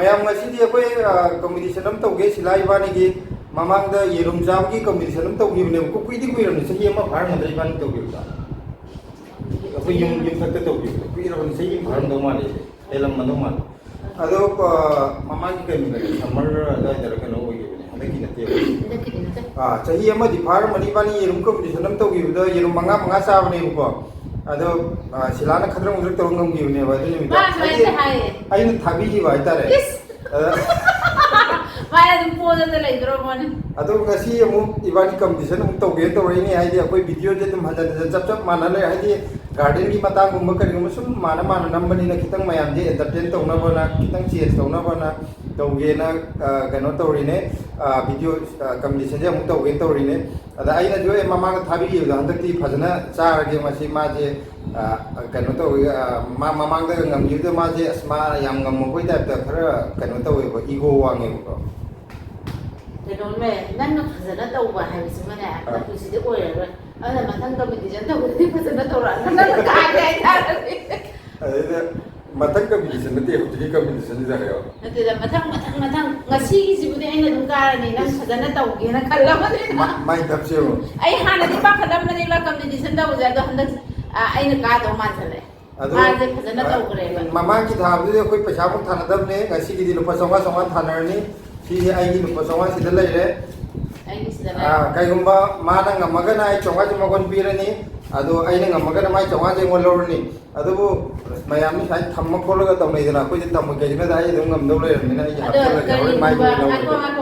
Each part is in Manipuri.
mayam ngasi dia competition am tauge silai bani gi mamang da yerum jam gi competition am tauge ne ko kui di kui ram ne sahi ma bhar mandai bani tauge ta ko yum thak tauge kui ram sahi bhar do ma ne elam ma do ma ado mamang gi kai mi summer da da ka no gi ne hada ki nate sahi ma di bhar mani bani yerum competition am tauge da yerum manga manga sa bani ko ado silana khadram udrak tawang ngam gi ne ba du mi da ai na thabi gi ba ita re Vai dum poda da lai dro mon ado ngasi amu ibani competition amu tawge to rai ni ai di akoi video je dum haja chap chap mana le ai di garden gi matang gum ka ri sum mana mana nambani na kitang mayam je entertain tawna ba na kitang change tawna ba na tawge na kano tawri ne video competition je amu tawge tawri ne ada ai na jo e mama ga thabi gi da handakti phajana cha ge masi ma je kano tawge mama ga ngam gi da ma je asma yam ngam mo koi type ta khara kano tawge ba ego wange ko Don't let none of the other one has been at the city oil. Other than competition, the difference in the Torah. Matang competition, the day of the competition is a hell. The Matang, Nasi is with the end of the garden, and Sadanata in a calamity. My tapio. I had a back of the Manila competition that was at the 100 in a garden monthly. Mamma ki tham de koi paisa mu thana dab ne ngasi ki di lupa songa thanar ni si ai gi lupa songa si da lai re kai gumba ma na ngamaga na ai chonga jama gon pi re ni ado ai na ngamaga na mai chonga je ngol lor ni ado bu mayam ni sai thamma khol ga tam nei dana koi tam ke jina dai dum ngam do le ni na ai ha mai ko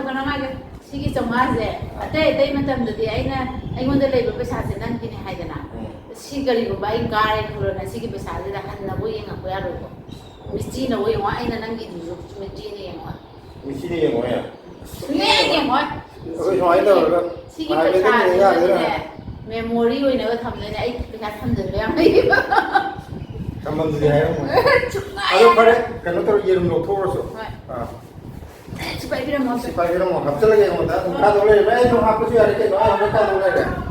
kana ma sigi chonga je ate matam de ai na ai ngon de lei paisa se nan ki ni hai dana Sigari by Gary Kurana Sigi beside the hand away in a Puero. Miss Gina, we want in an angry with Gina and what? Miss Gina, where? What? Sigi beside memory, we never come in 8 because 100 Come on to the hair. I don't put it, cannot hear no torso. It's by the most if I don't have to lay on that. I don't have to say I don't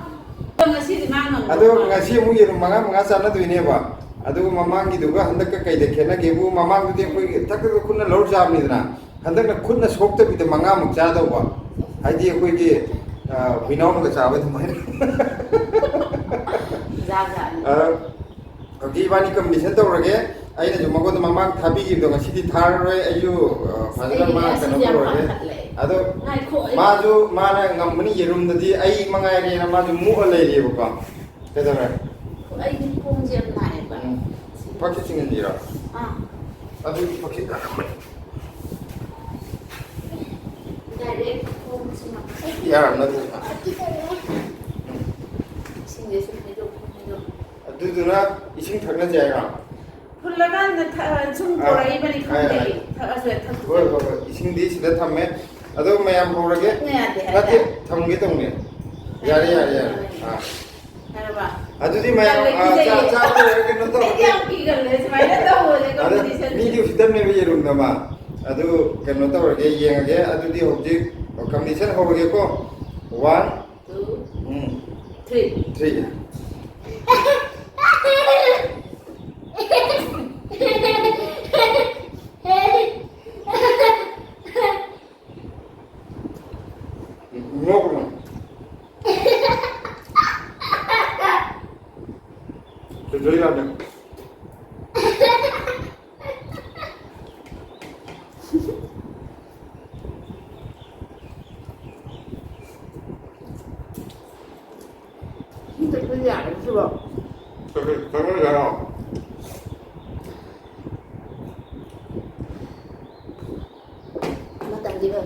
ado ngasi mu yerum manga manga sana du ne ba ado mamang gi duga handak ka kai dekhe na ge bu mamang du de koi tak ka kunna lor jam ni dana handak na khunna sok ta bi de manga mu cha da ba ai di koi ge winau no ka cha ba thumai gi bani competition to rage ai na jo mago da mamang thabi gi do ngasi di thar roi ayu phajana ma kana ko rage ado maju mana ngamni yerum dadi ai mangai re na maju mu lai re ba ka da ra ai di pong je nai ba pakhi singin dira adu pakhi da ma direct pong sima ya na du singye su me do adu duna ising thakna jai ra phulagan na chung korai bani khande aswe thak go ising di sida thamme ado mayam horage nate thamge tongne yare haraba adu di mayam cha ke no to ya ki galle smile to ho je competition ni di sidam ne be rum dama adu ke no to rage yengage adu di hobji competition horage ko 1 2 3 Jadi ada. Itu punya, itu loh. Terus ya. Matang juga.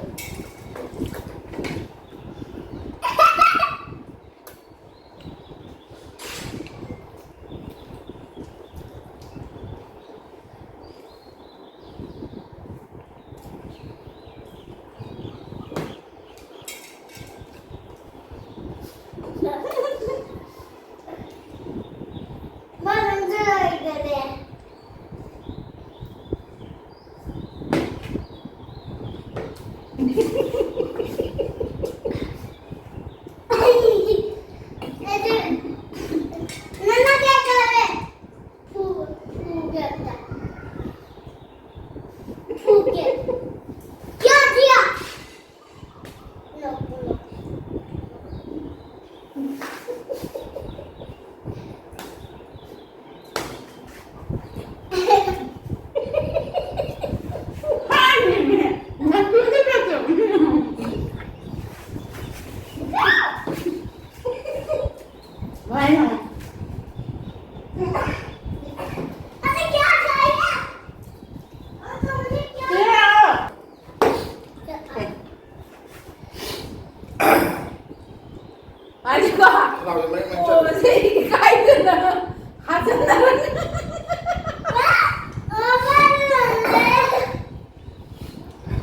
Phuket. ꯈꯅꯥꯎꯁꯦ ꯃꯔꯦꯡ ꯃꯔꯦꯡ ꯑꯣ ꯆꯠꯂꯦ ꯃꯁꯤ ꯏꯀꯥꯏꯗꯅ ꯍꯥꯖꯟꯅꯔꯅꯤ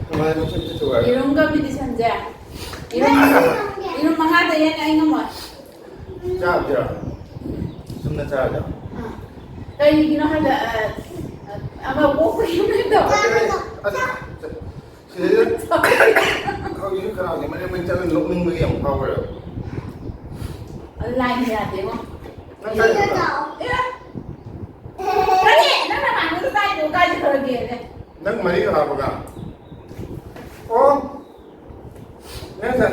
ꯀꯃꯥꯏꯅ ꯅꯨꯡꯁꯤꯠ ꯊꯨꯒꯥꯏ ꯌꯦꯔꯨꯝ ꯀꯝꯄꯤꯇꯤꯁꯟꯁꯦ ꯌꯦꯔꯨꯝ 5ꯗ ꯍꯦꯟꯅ ꯑꯩ ꯉꯝꯃꯣꯏ ꯆꯥꯕꯗꯤꯔꯣ ꯆꯨꯝꯅ ꯆꯥꯔꯖꯥ ꯀꯩꯒꯤꯅꯣ ꯍꯥꯏꯕ ꯑꯃ ꯑꯣꯛꯄꯒꯤ ꯃꯤꯗꯣ ꯁꯤꯗꯩꯗ ꯍꯧꯖꯤꯛꯁꯨ ꯈꯅꯥꯎꯁꯦ ꯃꯔꯦꯡ ꯃꯔꯦꯡ ꯆꯠꯂꯒ ꯅꯣꯛꯅꯤꯡꯕꯒꯤ ꯌꯥꯝ ꯐꯥꯎꯈ꯭ꯔꯦꯕ ꯑꯗꯨ ꯂꯥꯏꯅ ꯌꯥꯗꯦꯉꯣ ꯅꯪ ꯀꯥꯏꯗ ꯀꯔꯤ ꯅꯪ ꯅꯃꯥꯟꯅꯕꯗꯣ ꯀꯥꯏꯗꯣ ꯀꯥꯏ ꯆꯠꯈ꯭ꯔꯒꯦꯅꯦ ꯅꯪ ꯃꯔꯤꯒ ꯍꯥꯞꯄꯒ ꯑꯣ ꯅꯪꯁꯦ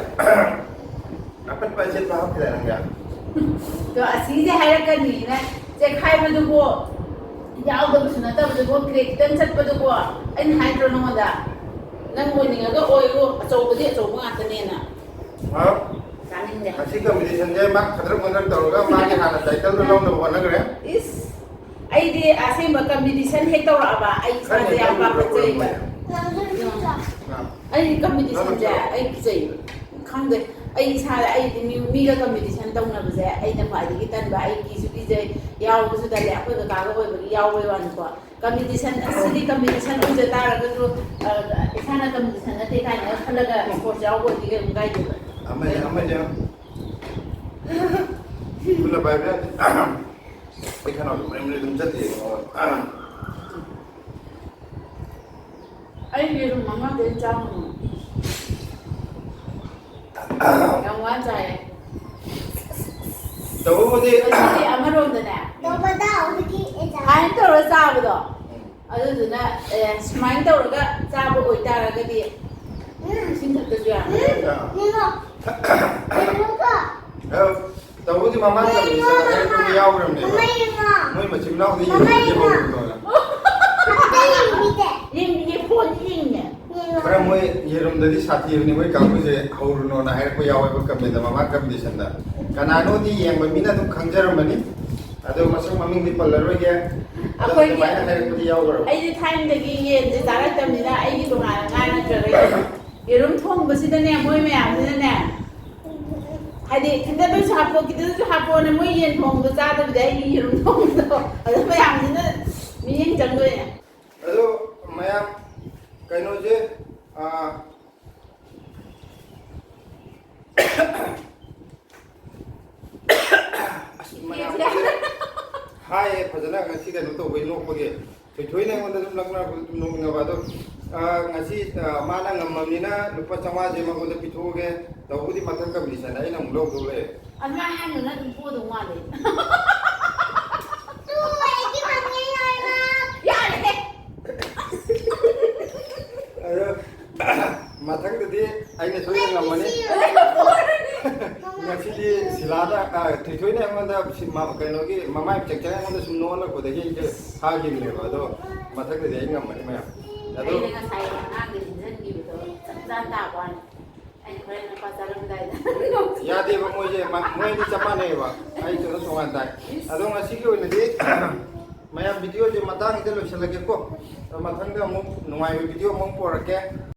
ꯑꯄꯠꯄ ꯑꯆꯦꯠꯄ ꯍꯥꯞꯈꯤꯗꯥ ꯅꯪꯒꯤ ꯑꯗꯣ ꯑꯁꯤꯁꯦ ꯍꯥꯏꯔꯛꯀꯅꯤꯅ ꯆꯦꯛꯈꯥꯏꯕꯗꯨꯕꯨ ꯌꯥꯎꯗꯕꯁꯨ ꯅꯠꯇꯕꯗꯨꯕꯨ ꯀ꯭ꯔꯦꯛ ꯈꯤꯇꯪ ꯆꯠꯄꯗꯨꯕꯨ ꯑꯩꯅ ꯍꯥꯏꯗ꯭ꯔꯣ ꯅꯉꯣꯟꯗ ꯅꯪ ꯑꯣꯏꯅꯤꯡꯉꯒ ꯑꯣꯏꯔꯣ ꯑꯆꯧꯕꯗꯤ ꯑꯆꯧꯕ ꯉꯥꯛꯇꯅꯦꯅ ꯆꯥꯅꯤꯡꯗꯦ ꯑꯁꯤ ꯀꯝꯄꯤꯇꯤꯁꯟꯁꯦ ꯃꯥ ꯈꯗ꯭ꯔꯛ ꯃꯗ꯭ꯔꯛ ꯇꯧꯔꯒ ꯃꯥꯒꯤ ꯍꯥꯟꯅ ꯇꯥꯏꯇꯜꯗꯣ ꯂꯧꯅꯕ ꯍꯣꯠꯅꯈ꯭ꯔꯦ ꯏꯁ ꯑꯩꯗꯤ ꯑꯁꯦꯡꯕ ꯀꯝꯄꯤꯇꯤꯁꯟ ꯍꯦꯛ ꯇꯧꯔꯛꯑꯕ ꯑꯩ ꯏꯁꯥꯁꯦ ꯌꯥꯝ ꯄꯥꯈꯠꯆꯩꯕ ꯑꯩ ꯀꯝꯄꯤꯇꯤꯁꯟꯁꯦ ꯑꯩ ꯀꯤꯖꯩꯕ ꯈꯪꯗꯦ ꯑꯩ ꯏꯁꯥꯗ ꯑꯩꯗꯤ ꯃꯤꯒ ꯀꯝꯄꯤꯇꯤꯁꯟ ꯇꯧꯅꯕꯁꯦ ꯑꯩꯅ ꯈ꯭ꯋꯥꯏꯗꯒꯤ ꯇꯟꯕ ꯑꯩ ꯀꯤꯁꯨ ꯀꯤꯖꯩ ꯌꯥꯎꯕꯁꯨ ꯇꯜꯂꯦ ꯑꯩꯈꯣꯏ ꯀꯀꯥꯒ ꯑꯣꯏꯕꯒꯤ ꯌꯥꯎꯕꯩ ꯋꯥꯅꯤꯀꯣ ꯀꯝꯄꯤꯇꯤꯁꯟ ꯑꯁꯤꯗꯤ ꯀꯝꯄꯤꯇꯤꯁꯟ ꯑꯣꯏꯖ ꯇꯥꯔꯒꯁꯨ ꯏꯁꯥꯅ ꯀꯝꯄꯤꯇꯤꯁꯟ ꯅꯠꯇꯦ ꯀꯥꯏꯅ ꯈꯜꯂꯒ ꯏꯁꯄꯣꯔꯠꯁ ꯌꯥꯎꯕ ꯑꯣꯏꯗꯤ ꯀꯩꯝ ꯀꯥꯏꯗꯦꯕ ꯑꯃꯅꯦ ꯄꯨꯟꯅ ꯄꯥꯏꯕ ꯌꯥꯗꯦ ꯑꯩ ꯈꯅꯥꯎꯁꯦ ꯃꯔꯦꯡ ꯃꯔꯦꯡ ꯑꯗꯨꯝ ꯆꯠꯂꯤ ꯑꯩ ꯌꯦꯔꯨꯝ 5ꯗꯩ ꯆꯥꯝꯃ ꯌꯥꯝ ꯋꯥꯅ ꯆꯥꯏꯌꯦ ꯇꯧꯕꯕꯨꯗꯤ ꯑꯗꯨꯗꯤ ꯑꯃꯔꯣꯝꯗꯅꯦ ꯁꯨꯃꯥꯏꯅ ꯇꯧꯔꯒ ꯆꯥꯕꯗꯣ ꯑꯗꯨꯗꯨꯅ ꯁꯨꯃꯥꯏꯅ ꯇꯧꯔꯒ ꯆꯥꯕ ꯑꯣꯏꯇꯥꯔꯒꯗꯤ ꯏꯁꯤꯡ ꯊꯛꯇꯁꯨ ꯌꯥꯔꯦ ꯇꯧꯕꯗꯤ ꯃꯃꯥꯡ ꯀꯝꯄꯤꯇꯤꯁꯟ ꯍꯥꯏꯔꯛꯄ ꯌꯥꯎꯈ꯭ꯔꯕꯅꯦꯕ ꯃꯣꯏ ꯃꯆꯤꯟ ꯃꯅꯥꯎꯗ ꯌꯦꯡꯍꯧꯕꯗꯣ ꯌꯦꯡꯉꯦ ꯐꯣꯟ ꯌꯦꯡꯉꯦ ꯈꯔ ꯃꯣꯏ ꯌꯦꯔꯨꯝꯗꯗꯤ ꯁꯥꯊꯤꯕꯅꯤ ꯃꯣꯏ ꯀꯥꯡꯕꯨꯁꯦ ꯍꯧꯔꯨꯅꯣꯅ ꯍꯥꯏꯔꯛꯄ ꯌꯥꯎꯋꯦꯕ ꯀꯝꯄꯤꯇꯤꯁꯟꯗ ꯃꯃꯥꯡ ꯀꯝꯄꯤꯇꯤꯁꯟꯗ ꯀꯅꯥꯅꯣꯗꯤ ꯌꯦꯡꯕ ꯃꯤꯅ ꯑꯗꯨꯝ ꯈꯪꯖꯔꯝꯃꯅꯤ ꯑꯗꯣ ꯃꯁꯛ ꯃꯃꯤꯡꯗꯤ ꯄꯜꯂꯔꯣꯏꯒꯦ ꯑꯗꯨꯃꯥꯏꯅ ꯍꯥꯏꯔꯛꯄꯗꯤ ꯌꯥꯎꯈ꯭ꯔꯕ ꯑꯩꯗꯤ ꯊꯥꯏꯅꯗꯒꯤ ꯌꯦꯟꯁꯦ ꯆꯥꯔꯛꯇꯕꯅꯤꯅ ꯑꯩꯒꯤ ꯇꯣꯉꯥꯟꯅ ꯉꯥ ꯅꯠꯇ꯭ꯔꯒ ꯌꯦꯔꯨꯝ ꯊꯣꯡꯕꯁꯤꯗꯅꯦ ꯃꯣꯏ ꯃꯌꯥꯝꯁꯤꯅꯅꯦ ꯍꯥꯏꯗꯤ ꯈꯤꯇꯗꯁꯨ ꯍꯥꯞꯄꯣ ꯈꯤꯇꯗꯁꯨ ꯍꯥꯞꯄꯣꯅ ꯃꯣꯏ ꯌꯦꯟ ꯊꯣꯡꯕꯗꯣ ꯆꯥꯗꯕꯤꯗ ꯑꯩꯒꯤ ꯌꯦꯔꯨꯝ ꯊꯣꯡꯕꯗꯣ ꯑꯗꯨ ꯃꯌꯥꯝꯁꯤꯅ ꯃꯤꯠꯌꯦꯡ ꯆꯪꯗꯣꯏꯅꯦ ꯑꯗꯣ ꯃꯌꯥꯝ ꯀꯩꯅꯣꯁꯦ ꯃꯌꯥꯝꯁꯦ ꯍꯥꯏꯌꯦ ꯐꯖꯅ ꯉꯁꯤ ꯀꯩꯅꯣ ꯇꯧꯕꯩ ꯅꯣꯛꯄꯒꯤ ꯊꯣꯏꯊꯣꯏꯅ ꯑꯩꯉꯣꯟꯗ ꯑꯗꯨꯝ ꯂꯛꯅꯔꯛꯄꯗ ꯑꯗꯨꯝ ꯅꯣꯛꯅꯤꯡꯉꯕ ꯑꯗꯣ ꯉꯁꯤ ꯃꯥꯅ ꯉꯝꯃꯕꯅꯤ나 ꯂꯨꯄꯥ 500ꯁꯦ ꯃꯉꯣꯟꯗ ꯄꯤꯊꯣꯛꯑꯒꯦ ꯇꯧꯕꯗꯤ ꯃꯊꯪ ꯀꯝꯄꯤꯇꯤꯁꯟ ꯑꯩꯅ ꯑꯃꯨꯛ ꯂꯧꯗꯧ ꯂꯩ ꯑꯗꯨꯃꯥꯏꯅ ꯍꯥꯏꯅꯨ ꯑꯗꯨꯝ ꯄꯣꯗꯧ ꯃꯥꯜꯂꯦ ꯌꯥꯔꯦꯍꯦ ꯑꯗꯣ ꯃꯊꯪꯗꯗꯤ ꯑꯩꯅ ꯁꯣꯏꯗꯅ ꯉꯝꯃꯅꯤ ꯉꯁꯤꯗꯤ ꯁꯤꯂꯥꯗ ꯊꯣꯏꯊꯣꯏꯅ ꯑꯩꯉꯣꯟꯗ ꯀꯩꯅꯣꯒꯤ ꯃꯃꯥꯏ ꯆꯦꯛꯆꯪ ꯑꯩꯉꯣꯟꯗ ꯁꯨꯝ ꯅꯣꯛꯂꯛꯄꯗꯒꯤ ꯑꯩꯁꯦ ꯍꯥꯏꯈꯤꯕꯅꯦꯕ ꯑꯗꯣ ꯃꯊꯪꯗꯗꯤ ꯑꯩ ꯉꯝꯃꯅꯤ ꯃꯌꯥꯝ ꯑꯗꯣ ꯑꯩꯅ ꯉꯁꯥꯏ ꯑꯉꯥꯡꯗ ꯏꯟꯖꯟꯈꯤꯕꯗꯣ ꯆꯞ ꯆꯥꯅ ꯇꯥꯕ ꯋꯥꯅꯤ ꯑꯩꯅ ꯍꯣꯔꯦꯟ ꯂꯨꯄꯥ ꯆꯥꯔꯝꯗꯥꯏꯗ ꯌꯥꯗꯦꯕ ꯃꯣꯏꯁꯦ ꯃꯣꯏꯗꯤ ꯆꯞ ꯃꯥꯟꯅꯩꯑꯕ ꯑꯩ ꯀꯩꯅꯣ ꯇꯣꯉꯥꯟ ꯇꯥꯏ ꯑꯗꯣ ꯉꯁꯤꯒꯤ ꯑꯣꯏꯅꯗꯤ ꯃꯌꯥꯝ ꯚꯤꯗꯤꯑꯣꯁꯦ ꯃꯇꯥꯡꯁꯤꯗ ꯂꯣꯏꯁꯤꯜꯂꯒꯦꯀꯣ ꯃꯊꯪꯗ ꯑꯃꯨꯛ ꯅꯨꯡꯉꯥꯏꯕ ꯚꯤꯗꯤꯑꯣ ꯑꯃꯨꯛ ꯄꯣꯔꯛꯀꯦ